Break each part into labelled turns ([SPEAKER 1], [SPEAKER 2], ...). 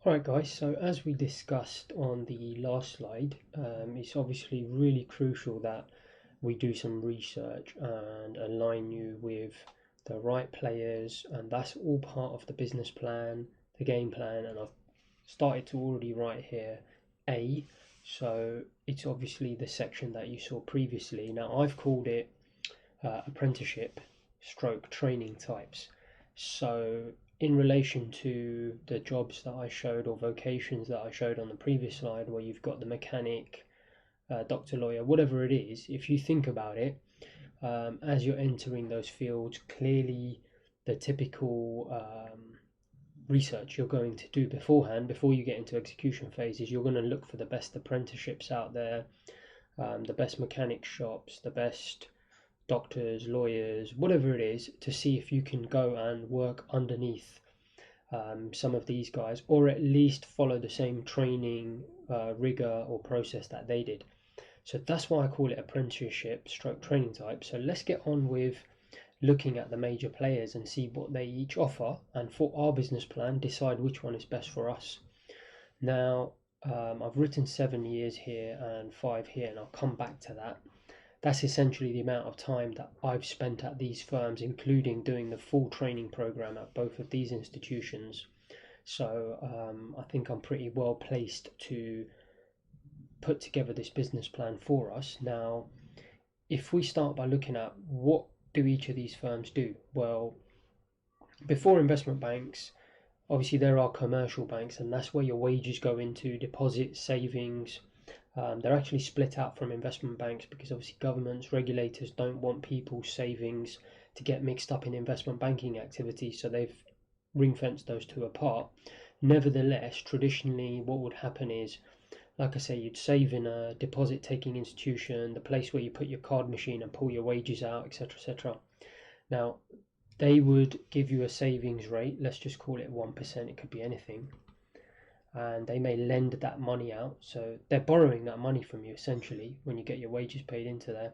[SPEAKER 1] Alright guys, so as we discussed on the last slide, it's obviously really crucial that we do some research and align you with the right players, and that's all part of the business plan, the game plan, and I've started to already write here A, so it's obviously the section that you saw previously. Now I've called it apprenticeship stroke training types. So in relation to the jobs that I showed or vocations that I showed on the previous slide, where you've got the mechanic, doctor, lawyer, whatever it is, if you think about it, as you're entering those fields, clearly the typical research you're going to do beforehand, before you get into execution phase, is you're going to look for the best apprenticeships out there, the best mechanic shops, the best doctors, lawyers, whatever it is, to see if you can go and work underneath some of these guys, or at least follow the same training rigor or process that they did. So that's why I call it apprenticeship stroke training type. So let's get on with looking at the major players and see what they each offer, and for our business plan decide which one is best for us. Now I've written 7 years here and 5 here, and I'll come back to that. That's essentially the amount of time that I've spent at these firms, including doing the full training program at both of these institutions. So I think I'm pretty well placed to put together this business plan for us. Now, if we start by looking at what do each of these firms do? Well, before investment banks, obviously there are commercial banks, and that's where your wages go into, deposits, savings. They're actually split out from investment banks because obviously governments, regulators don't want people's savings to get mixed up in investment banking activities, so they've ring fenced those two apart. Nevertheless, traditionally, what would happen is, like I say, you'd save in a deposit taking institution, the place where you put your card machine and pull your wages out, etc. etc. Now, they would give you a savings rate, let's just call it 1%, it could be anything, and they may lend that money out. So they're borrowing that money from you essentially when you get your wages paid into there.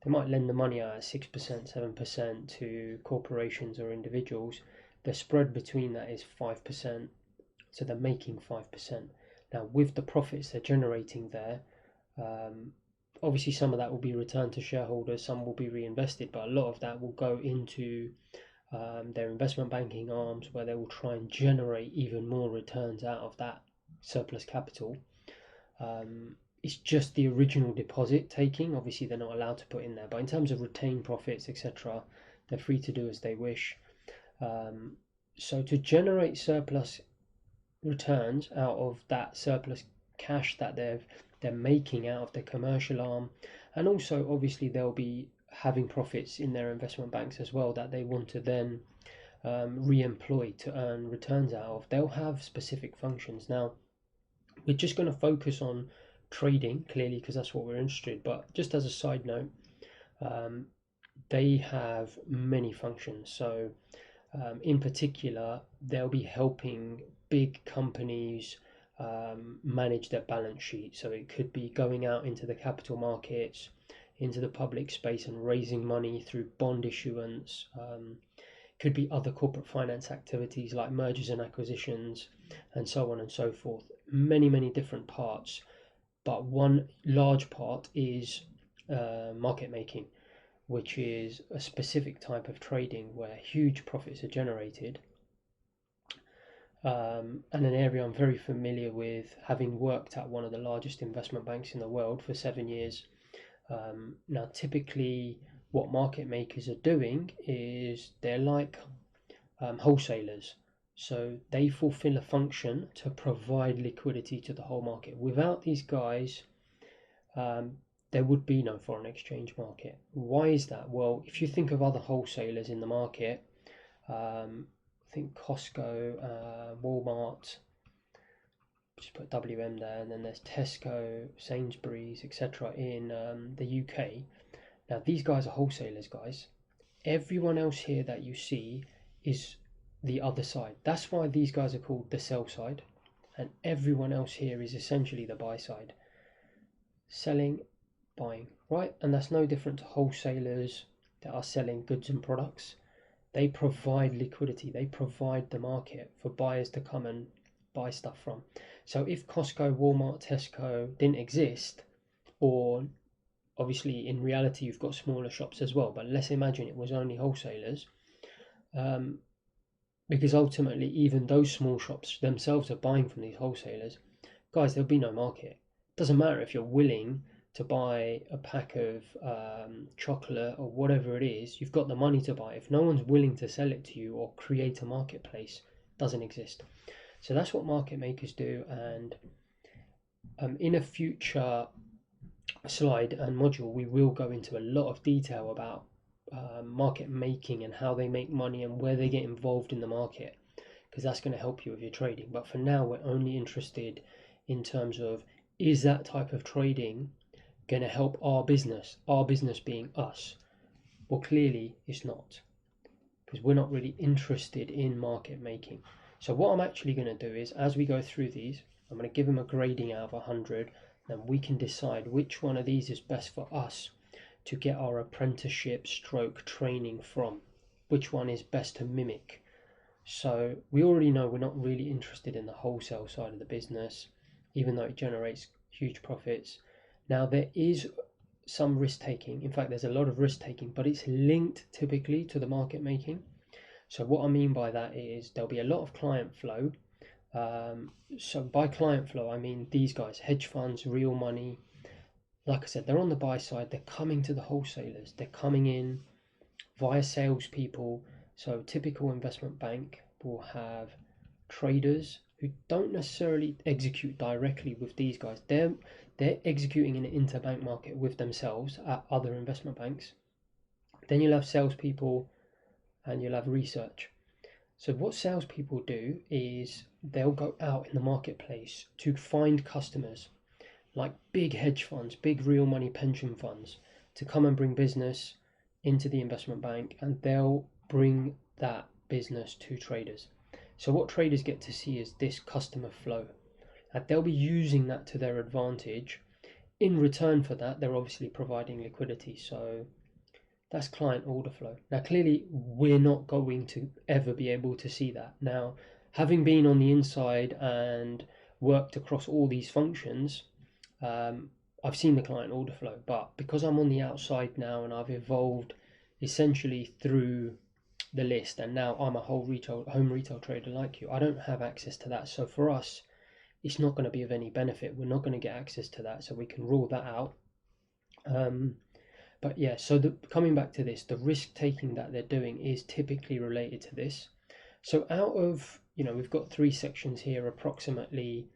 [SPEAKER 1] They might lend the money out at 6%, 7% to corporations or individuals. The spread between that is 5%, so they're making 5%. Now, with the profits they're generating there, obviously some of that will be returned to shareholders, some will be reinvested, but a lot of that will go into their investment banking arms, where they will try and generate even more returns out of that surplus capital. It's just the original deposit taking, obviously they're not allowed to put in there, but in terms of retained profits, etc., they're free to do as they wish. So to generate surplus returns out of that surplus cash that they're making out of the commercial arm, and also obviously they'll be having profits in their investment banks as well that they want to then re-employ to earn returns out of. They'll have specific functions. Now, we're just going to focus on trading clearly because that's what we're interested in, but just as a side note, they have many functions. So in particular, they'll be helping big companies manage their balance sheet. So it could be going out into the capital markets, into the public space, and raising money through bond issuance. Could be other corporate finance activities like mergers and acquisitions, and so on and so forth. Many, many different parts, but one large part is market making, which is a specific type of trading where huge profits are generated. And an area I'm very familiar with, having worked at one of the largest investment banks in the world for 7 years. Now, typically, what market makers are doing is they're like wholesalers. So they fulfill a function to provide liquidity to the whole market. Without these guys, there would be no foreign exchange market. Why is that? Well, if you think of other wholesalers in the market, I think Costco, Walmart, just put WM there, and then there's Tesco, Sainsbury's, etc. in the UK. Now, these guys are wholesalers, guys. Everyone else here that you see is the other side. That's why these guys are called the sell side, and everyone else here is essentially the buy side. Selling, buying, right? And that's no different to wholesalers that are selling goods and products. They provide liquidity, they provide the market for buyers to come and buy stuff from. So if Costco, Walmart, Tesco didn't exist, or obviously in reality you've got smaller shops as well, but let's imagine it was only wholesalers, um, because ultimately even those small shops themselves are buying from these wholesalers, guys, there'll be no market. Doesn't matter if you're willing to buy a pack of chocolate or whatever it is, you've got the money to buy. If no one's willing to sell it to you or create a marketplace, it doesn't exist. So that's what market makers do. And in a future slide and module, we will go into a lot of detail about market making and how they make money and where they get involved in the market, because that's going to help you with your trading. But for now, we're only interested in terms of, is that type of trading going to help our business being us? Well, clearly it's not, because we're not really interested in market making. So what I'm actually going to do is, as we go through these, I'm going to give them a grading out of 100, and we can decide which one of these is best for us to get our apprenticeship stroke training from, which one is best to mimic. So we already know we're not really interested in the wholesale side of the business, even though it generates huge profits. Now there is some risk taking. In fact, there's a lot of risk taking, but it's linked typically to the market making. So what I mean by that is there'll be a lot of client flow. So by client flow, I mean these guys, hedge funds, real money. Like I said, they're on the buy side. They're coming to the wholesalers. They're coming in via salespeople. So typical investment bank will have traders who don't necessarily execute directly with these guys. They're executing in an interbank market with themselves at other investment banks. Then you'll have salespeople and you'll have research. So what salespeople do is they'll go out in the marketplace to find customers like big hedge funds, big real money pension funds, to come and bring business into the investment bank, and they'll bring that business to traders. So what traders get to see is this customer flow, and they'll be using that to their advantage. In return for that, they're obviously providing liquidity. So that's client order flow. Now clearly we're not going to ever be able to see that. Now, having been on the inside and worked across all these functions, I've seen the client order flow, but because I'm on the outside now and I've evolved essentially through the list, and now I'm a home retail trader like you, I don't have access to that. So for us, it's not going to be of any benefit. We're not going to get access to that, so we can rule that out. But yeah, so coming back to this, the risk taking that they're doing is typically related to this. So out of, we've got 3 sections here, approximately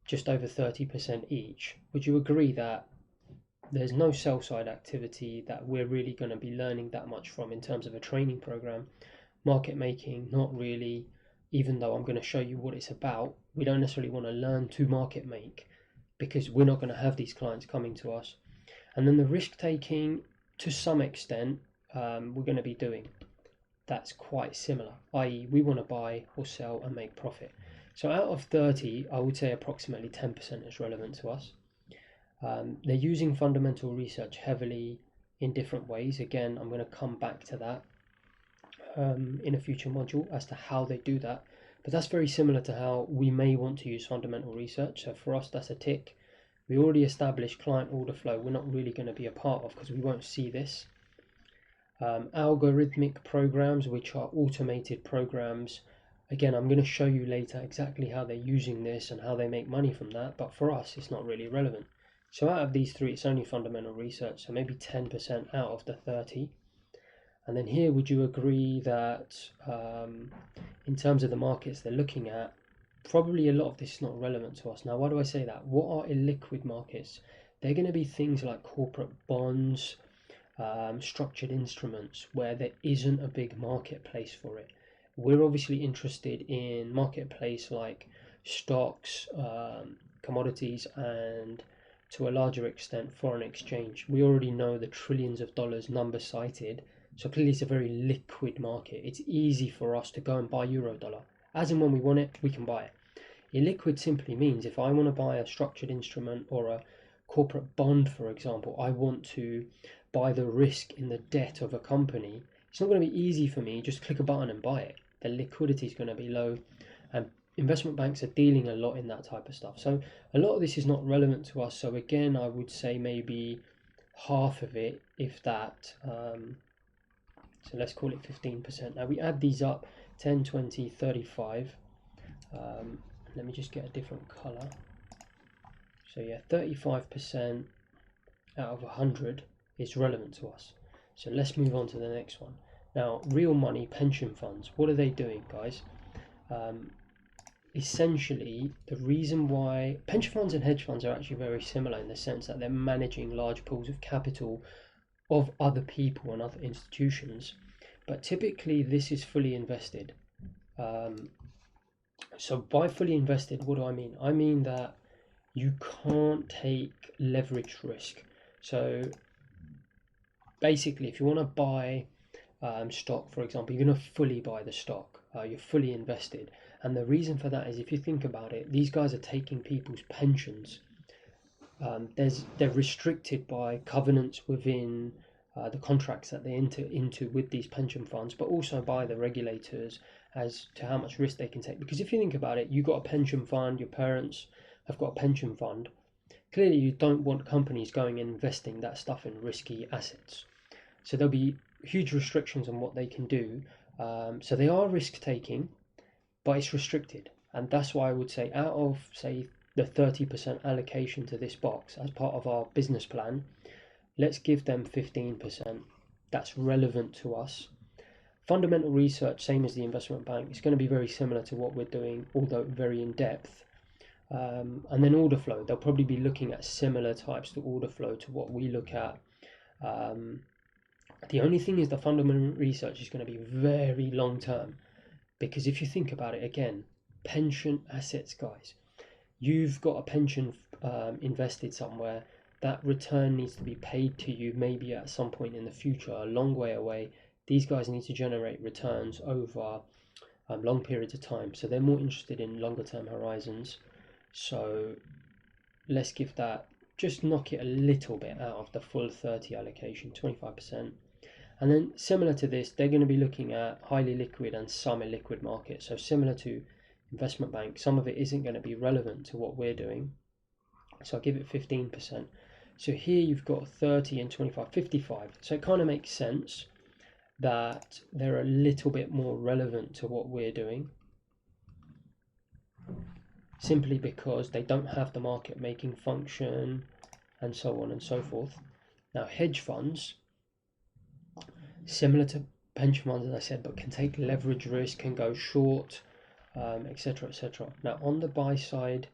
[SPEAKER 1] just over 30% each. Would you agree that there's no sell side activity that we're really going to be learning that much from in terms of a training program? Market making, not really, even though I'm going to show you what it's about. We don't necessarily want to learn to market make because we're not going to have these clients coming to us. And then the risk taking, to some extent, we're going to be doing. That's quite similar, i.e. we want to buy or sell and make profit. So out of 30, I would say approximately 10% is relevant to us. They're using fundamental research heavily in different ways. Again, I'm going to come back to that in a future module as to how they do that. But that's very similar to how we may want to use fundamental research. So for us, that's a tick. We already established client order flow. We're not really going to be a part of because we won't see this. Algorithmic programs, which are automated programs. Again, I'm going to show you later exactly how they're using this and how they make money from that. But for us, it's not really relevant. So out of these 3, it's only fundamental research. So maybe 10% out of the 30. And then here, would you agree that in terms of the markets they're looking at, probably a lot of this is not relevant to us. Now, why do I say that? What are illiquid markets? They're going to be things like corporate bonds, structured instruments, where there isn't a big marketplace for it. We're obviously interested in marketplace like stocks, commodities, and to a larger extent foreign exchange. We already know the trillions of dollars number cited, so clearly it's a very liquid market. It's easy for us to go and buy Eurodollar. As and when we want it, we can buy it. Illiquid simply means if I want to buy a structured instrument or a corporate bond, for example, I want to buy the risk in the debt of a company, it's not going to be easy for me, just click a button and buy it. The liquidity is going to be low, and investment banks are dealing a lot in that type of stuff. So a lot of this is not relevant to us. So again, I would say maybe half of it, if that. So let's call it 15%. Now we add these up: 10, 20, 35. Let me just get a different color. So yeah, 35% out of 100 is relevant to us. So let's move on to the next one. Now, real money pension funds, what are they doing, guys? Essentially, the reason why pension funds and hedge funds are actually very similar in the sense that they're managing large pools of capital of other people and other institutions, but typically this is fully invested. So by fully invested, what do I mean? I mean that you can't take leverage risk. So basically, if you want to buy stock, for example, you're going to fully buy the stock. You're fully invested. And the reason for that is, if you think about it, these guys are taking people's pensions. They're restricted by covenants within the contracts that they enter into with these pension funds, but also by the regulators as to how much risk they can take. Because if you think about it, you've got a pension fund, your parents have got a pension fund. Clearly, you don't want companies going and investing that stuff in risky assets. So there'll be huge restrictions on what they can do. So they are risk taking, but it's restricted. And that's why I would say, out of, say, the 30% allocation to this box as part of our business plan, let's give them 15%. That's relevant to us. Fundamental research, same as the investment bank, it's going to be very similar to what we're doing, although very in depth. And then order flow, they'll probably be looking at similar types of order flow to what we look at. The only thing is the fundamental research is going to be very long term, because if you think about it again, pension assets, guys, you've got a pension invested somewhere. That return needs to be paid to you maybe at some point in the future, a long way away. These guys need to generate returns over long periods of time, so they're more interested in longer term horizons. So let's give that, just knock it a little bit out of the full 30 allocation, 25%. And then similar to this, they're going to be looking at highly liquid and semi-liquid markets. So similar to investment bank, some of it isn't going to be relevant to what we're doing. So I'll give it 15%. So here you've got 30 and 25, 55. So it kind of makes sense that they're a little bit more relevant to what we're doing, simply because they don't have the market making function and so on and so forth. Now, hedge funds, similar to pension funds, as I said, but can take leverage risk, can go short, etc., etc. Now, on the buy side,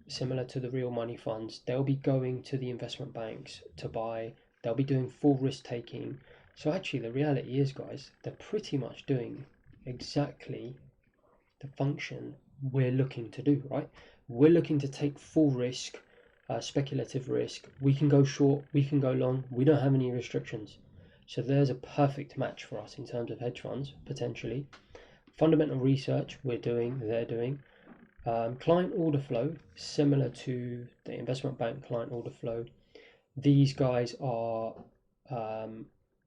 [SPEAKER 1] similar to the real money funds, they'll be going to the investment banks to buy. They'll be doing full risk taking. So actually, the reality is, guys, they're pretty much doing exactly the function we're looking to do, right? We're looking to take full risk, speculative risk. We can go short, we can go long. We don't have any restrictions. So there's a perfect match for us in terms of hedge funds, potentially. Fundamental research, we're doing, they're doing. Client order flow, similar to the investment bank client order flow. These guys are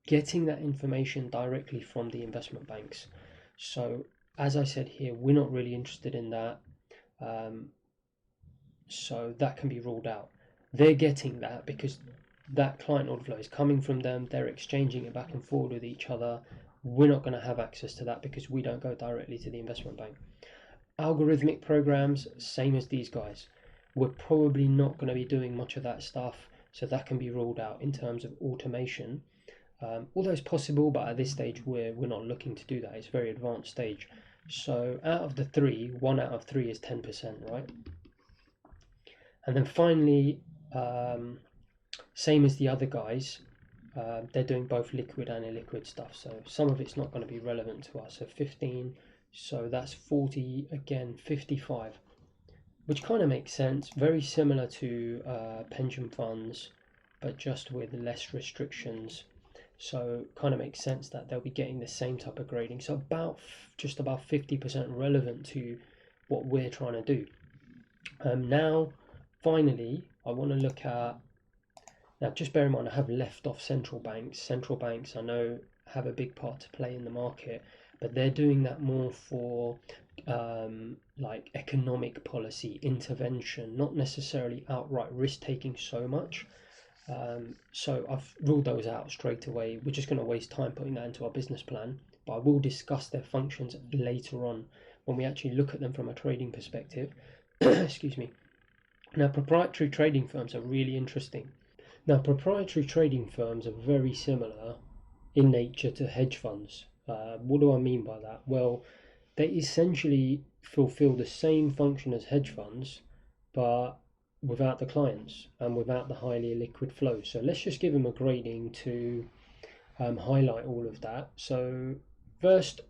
[SPEAKER 1] getting that information directly from the investment banks. So as I said here, we're not really interested in that. So that can be ruled out. They're getting that because that client order flow is coming from them. They're exchanging it back and forward with each other. We're not going to have access to that because we don't go directly to the investment bank. Algorithmic programs, same as these guys. We're probably not going to be doing much of that stuff, so that can be ruled out in terms of automation. Although it's possible, but at this stage we're not looking to do that. It's a very advanced stage. So out of the three, 1 out of 3 is 10%, right? And then finally, same as the other guys, they're doing both liquid and illiquid stuff. So some of it's not going to be relevant to us. So 15, so that's 40, again 55, which kind of makes sense. Very similar to pension funds, but just with less restrictions. So kind of makes sense that they'll be getting the same type of grading. So just about 50% relevant to what we're trying to do. Now, finally, I want to look at, now just bear in mind I have left off central banks. Central banks, I know, have a big part to play in the market, but they're doing that more for like economic policy intervention, not necessarily outright risk taking so much. So I've ruled those out straight away. We're just going to waste time putting that into our business plan, but I will discuss their functions later on when we actually look at them from a trading perspective. Excuse me. Now, proprietary trading firms are really interesting. Now, proprietary trading firms are very similar in nature to hedge funds. What do I mean by that? Well, they essentially fulfill the same function as hedge funds, but without the clients and without the highly liquid flow. So let's just give them a grading to highlight all of that. So first,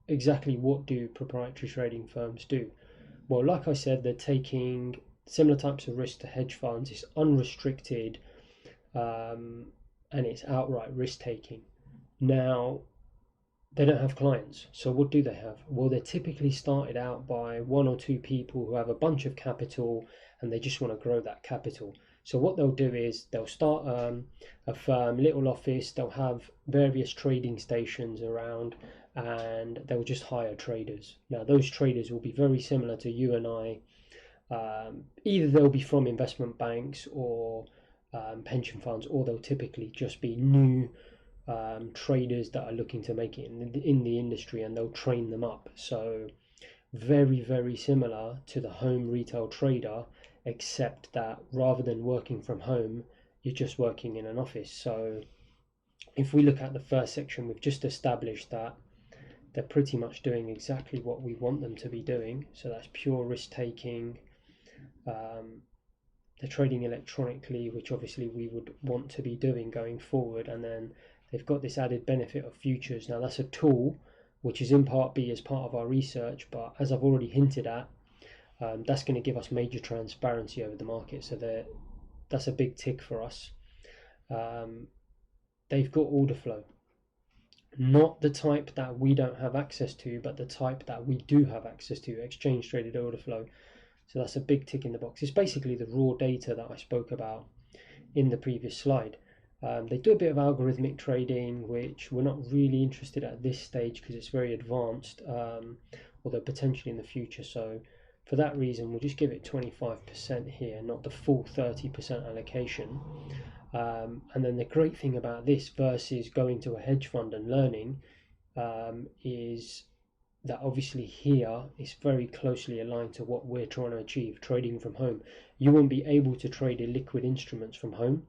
[SPEAKER 1] exactly what do proprietary trading firms do? Well, like I said, they're taking similar types of risk to hedge funds. It's unrestricted, and it's outright risk taking. Now, they don't have clients. So what do they have? Well, they're typically started out by one or two people who have a bunch of capital and they just want to grow that capital. So what they'll do is they'll start a firm, little office, they'll have various trading stations around, and they'll just hire traders. Now, those traders will be very similar to you and I. Either they'll be from investment banks or pension funds, or they'll typically just be new traders that are looking to make it in the industry, and they'll train them up. So very, very similar to the home retail trader, except that rather than working from home, you're just working in an office. So if we look at the first section, we've just established that they're pretty much doing exactly what we want them to be doing. So that's pure risk taking. They're trading electronically, which obviously we would want to be doing going forward, and then they've got this added benefit of futures. Now that's a tool which is in part B as part of our research, but as I've already hinted at, that's going to give us major transparency over the market. So that's a big tick for us. They've got order flow, not the type that we don't have access to, but the type that we do have access to, exchange traded order flow. So that's a big tick in the box. It's basically the raw data that I spoke about in the previous slide. They do a bit of algorithmic trading, which we're not really interested at this stage because it's very advanced, although potentially in the future. So for that reason, we'll just give it 25% here, not the full 30% allocation. And then the great thing about this versus going to a hedge fund and learning is that obviously here is very closely aligned to what we're trying to achieve, trading from home. You won't be able to trade illiquid instruments from home.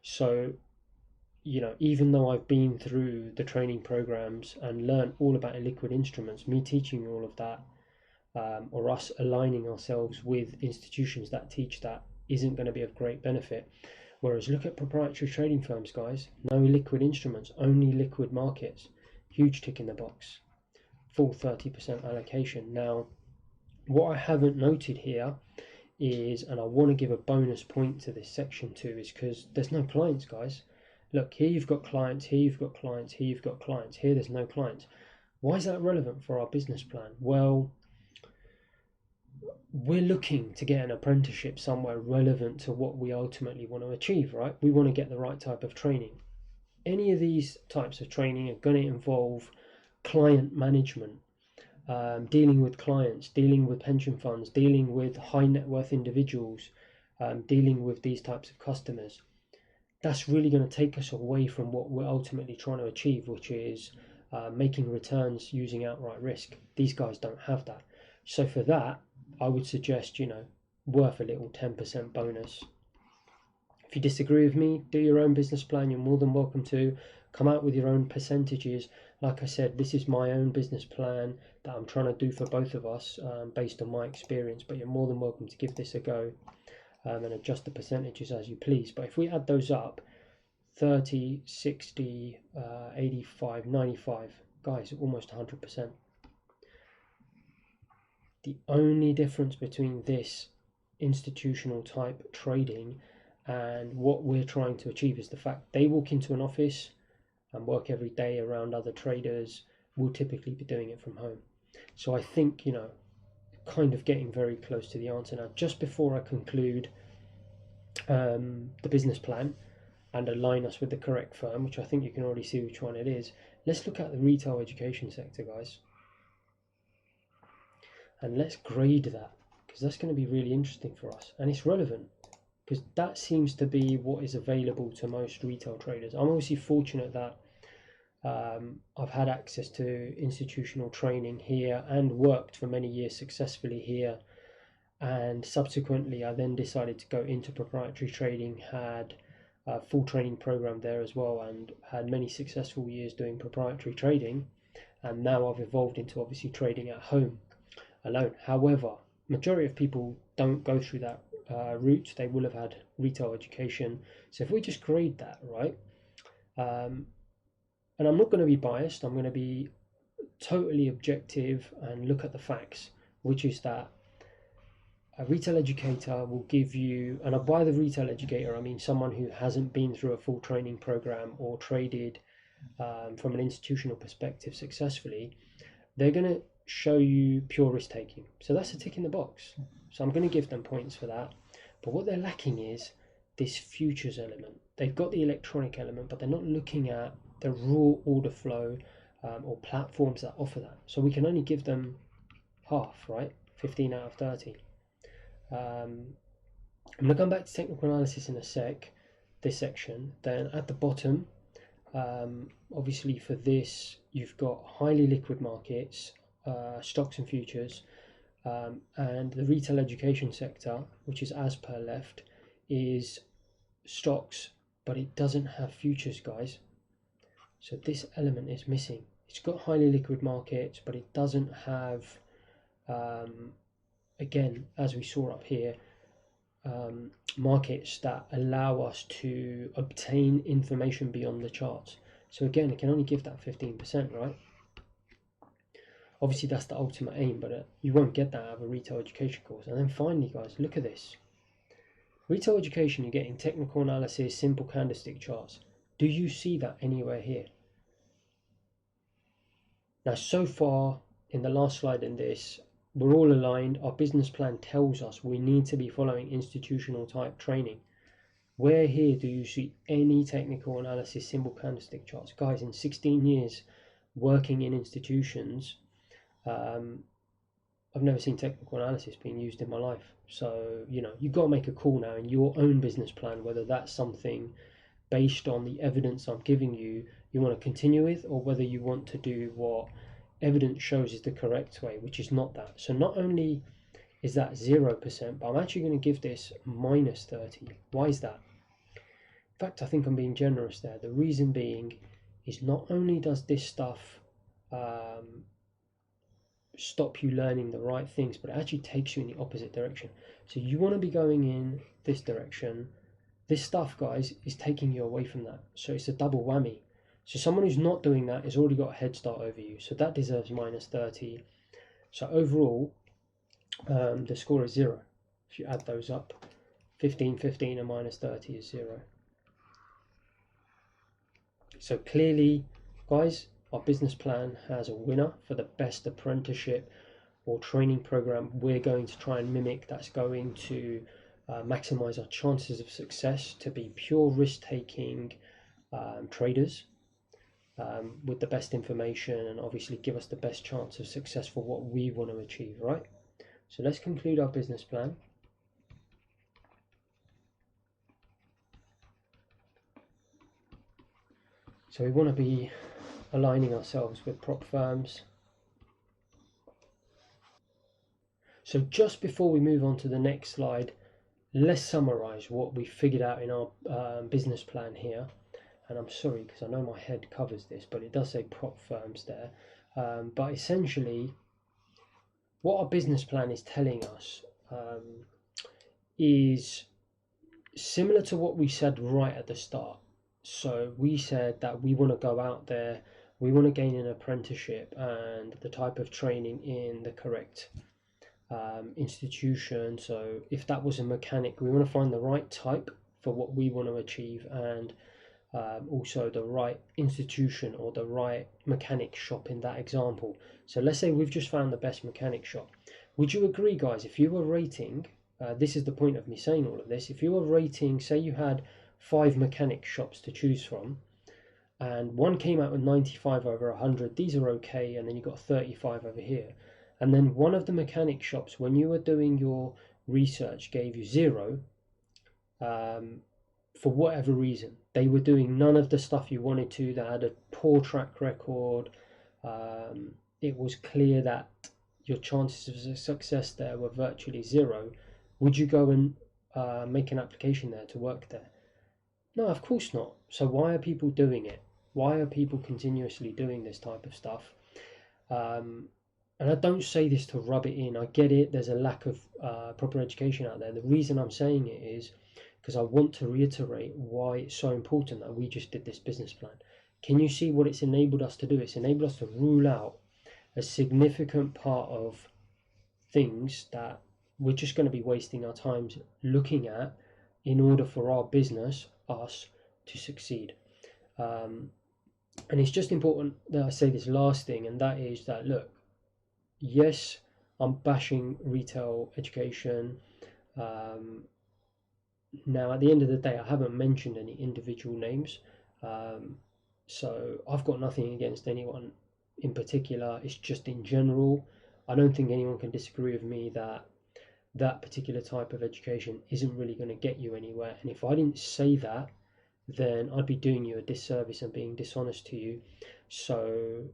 [SPEAKER 1] So, even though I've been through the training programs and learned all about illiquid instruments, me teaching you all of that, or us aligning ourselves with institutions that teach that, isn't going to be of great benefit. Whereas look at proprietary trading firms, guys. No liquid instruments, only liquid markets. Huge tick in the box. Full 30% allocation. Now, what I haven't noted here is, and I want to give a bonus point to this section too, is because there's no clients, guys. Look, here you've got clients, here you've got clients, here you've got clients, here there's no clients. Why is that relevant for our business plan? Well, we're looking to get an apprenticeship somewhere relevant to what we ultimately want to achieve, right? We want to get the right type of training. Any of these types of training are going to involve client management, dealing with clients, dealing with pension funds, dealing with high net worth individuals, dealing with these types of customers. That's really going to take us away from what we're ultimately trying to achieve, which is making returns using outright risk. These guys don't have that. So for that, I would suggest, worth a little 10% bonus. If you disagree with me, do your own business plan. You're more than welcome to come out with your own percentages. Like I said, this is my own business plan that I'm trying to do for both of us based on my experience, but you're more than welcome to give this a go and adjust the percentages as you please. But if we add those up, 30, 60, 85, 95, guys, almost 100%. The only difference between this institutional type trading and what we're trying to achieve is the fact they walk into an office and work every day around other traders. Will typically be doing it from home. So I think, kind of getting very close to the answer now. Just before I conclude the business plan and align us with the correct firm, which I think you can already see which one it is, let's look at the retail education sector, guys. and let's grade that, because that's going to be really interesting for us, and it's relevant because that seems to be what is available to most retail traders. I'm obviously fortunate that I've had access to institutional training here and worked for many years successfully here, and subsequently I then decided to go into proprietary trading, had a full training program there as well, and had many successful years doing proprietary trading, and now I've evolved into obviously trading at home alone. However, majority of people don't go through that route. They will have had retail education. So if we just grade that, right, and I'm not going to be biased, I'm going to be totally objective and look at the facts, which is that a retail educator will give you, and by the retail educator I mean someone who hasn't been through a full training program or traded from an institutional perspective successfully, they're going to show you pure risk taking. So that's a tick in the box. So I'm going to give them points for that. But what they're lacking is this futures element. They've got the electronic element, but they're not looking at the raw order flow or platforms that offer that. So we can only give them half, right? 15 out of 30. I'm going to come back to technical analysis in a sec, this section. Then at the bottom, obviously for this, you've got highly liquid markets, stocks and futures, and the retail education sector, which is as per left, is stocks, but it doesn't have futures, guys. So this element is missing. It's got highly liquid markets, but it doesn't have, again, as we saw up here, markets that allow us to obtain information beyond the charts. So again, it can only give that 15%, right? Obviously that's the ultimate aim, but you won't get that out of a retail education course. And then finally, guys, look at this. Retail education, you're getting technical analysis, simple candlestick charts. Do you see that anywhere here? Now, so far in the last slide in this, we're all aligned. Our business plan tells us we need to be following institutional type training. Where here do you see any technical analysis, simple candlestick charts? Guys, in 16 years working in institutions, I've never seen technical analysis being used in my life. So, you know, you've got to make a call now in your own business plan, whether that's something based on the evidence I'm giving you, you want to continue with, or whether you want to do what evidence shows is the correct way, which is not that. So not only is that 0%, but I'm actually going to give this minus 30. Why is that? In fact, I think I'm being generous there. The reason being is not only does this stuff stop you learning the right things, but it actually takes you in the opposite direction. So you want to be going in this direction. This stuff, guys, is taking you away from that. So it's a double whammy. So someone who's not doing that has already got a head start over you. So that deserves minus 30. So overall, the score is 0. If you add those up, 15, 15 and minus 30 is 0. So clearly, guys, our business plan has a winner for the best apprenticeship or training program we're going to try and mimic. That's going to maximize our chances of success, to be pure risk-taking traders with the best information, and obviously give us the best chance of success for what we want to achieve, right? So let's conclude our business plan. So we want to be aligning ourselves with prop firms. So just before we move on to the next slide, let's summarize what we figured out in our business plan here. And I'm sorry because I know my head covers this, but it does say prop firms there. But essentially, what our business plan is telling us is similar to what we said right at the start. So we said that we want to go out there, we want to gain an apprenticeship and the type of training in the correct institution. So if that was a mechanic, we want to find the right type for what we want to achieve, and also the right institution or the right mechanic shop in that example. So let's say we've just found the best mechanic shop. Would you agree, guys, if you were rating, this is the point of me saying all of this, if you were rating, say you had 5 mechanic shops to choose from, and one came out with 95 over 100, these are okay, and then you've got 35 over here, and then one of the mechanic shops, when you were doing your research, gave you 0, for whatever reason, they were doing none of the stuff you wanted to, they had a poor track record, it was clear that your chances of success there were virtually 0, would you go and make an application there to work there? No, of course not. So why are people doing it? Why are people continuously doing this type of stuff? And I don't say this to rub it in. I get it. There's a lack of proper education out there. The reason I'm saying it is because I want to reiterate why it's so important that we just did this business plan. Can you see what it's enabled us to do? It's enabled us to rule out a significant part of things that we're just going to be wasting our time looking at in order for our business, us, to succeed. And it's just important that I say this last thing, and that is that, look, yes, I'm bashing retail education. Now, at the end of the day, I haven't mentioned any individual names. So I've got nothing against anyone in particular. It's just in general. I don't think anyone can disagree with me that that particular type of education isn't really going to get you anywhere. And if I didn't say that, then I'd be doing you a disservice and being dishonest to you. So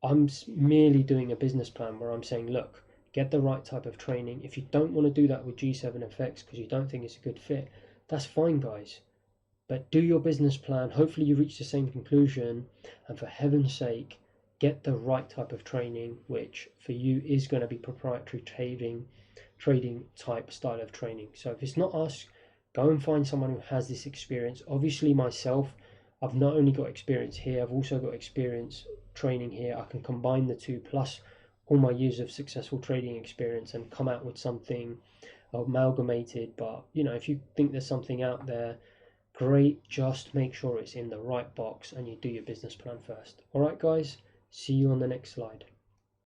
[SPEAKER 1] I'm merely doing a business plan where I'm saying, look, get the right type of training. If you don't want to do that with G7FX because you don't think it's a good fit, that's fine, guys. But do your business plan. Hopefully you reach the same conclusion. And for heaven's sake, get the right type of training, which for you is going to be proprietary trading type style of training. So if it's not us, go and find someone who has this experience. Obviously myself, I've not only got experience here, I've also got experience training here. I can combine the two plus all my years of successful trading experience and come out with something amalgamated. But you know, if you think there's something out there, great, just make sure it's in the right box and you do your business plan first. All right, guys, see you on the next slide.